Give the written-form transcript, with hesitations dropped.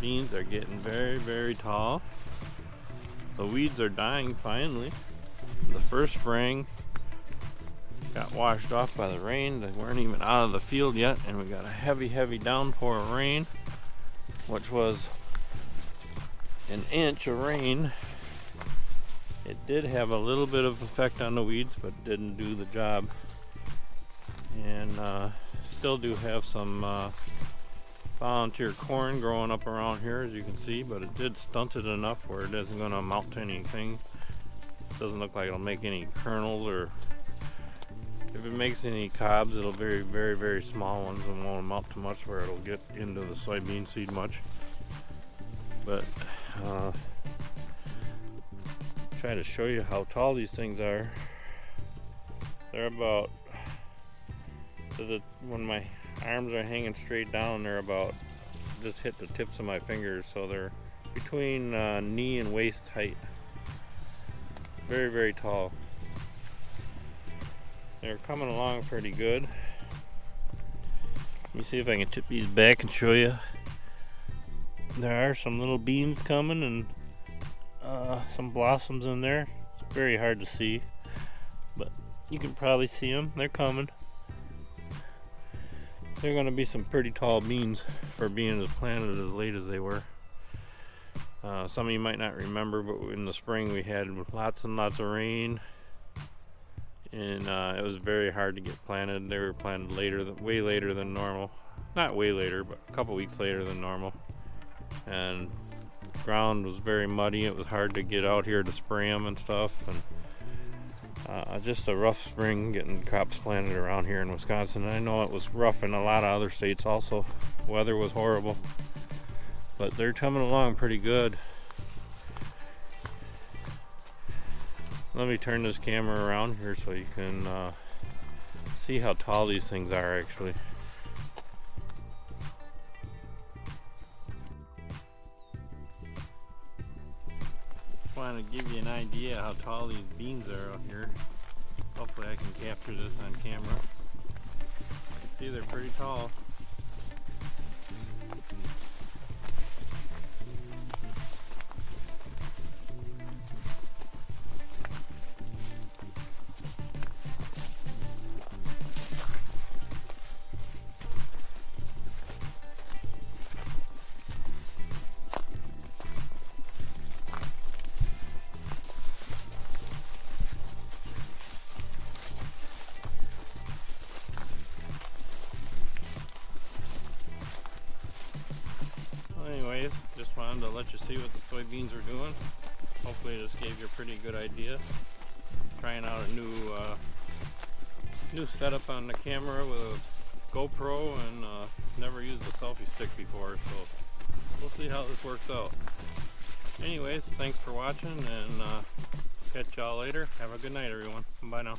beans are getting very, very tall. The weeds are dying finally. The first spraying got washed off by the rain. They weren't even out of the field yet, and we got a heavy, heavy downpour of rain, which was an inch of rain. It did have a little bit of effect on the weeds, but didn't do the job. And still do have some volunteer corn growing up around here, as you can see, but it did stunt it enough where it isn't going to amount to anything. Doesn't look like it'll make any kernels, or if it makes any cobs, it'll be very, very small ones and won't amount to much where it'll get into the soybean seed much. But try to show you how tall these things are. They're about, when my arms are hanging straight down, they're about, just hit the tips of my fingers, so they're between knee and waist height. Very, very tall. They're coming along pretty good. Let me see if I can tip these back and show you. There are some little beans coming, and some blossoms in there. It's very hard to see, but you can probably see them. They're coming. They're going to be some pretty tall beans for being planted as late as they were. Some of you might not remember, but in the spring we had lots and lots of rain, and it was very hard to get planted. They were planted later, way later than normal. Not way later, but a couple weeks later than normal. And the ground was very muddy. It was hard to get out here to spray them and stuff. And just a rough spring getting crops planted around here in Wisconsin. I know it was rough in a lot of other states also. Weather was horrible, but they're coming along pretty good. Let me turn this camera around here so you can see how tall these things are actually. Want to give you an idea how tall these beans are out here. Hopefully I can capture this on camera. You can see they're pretty tall. Anyways, just wanted to let you see what the soybeans are doing. Hopefully this gave you a pretty good idea. Trying out a new setup on the camera with a GoPro, and never used a selfie stick before, so we'll see how this works out. Anyways, thanks for watching, and catch y'all later. Have a good night, everyone. Bye now.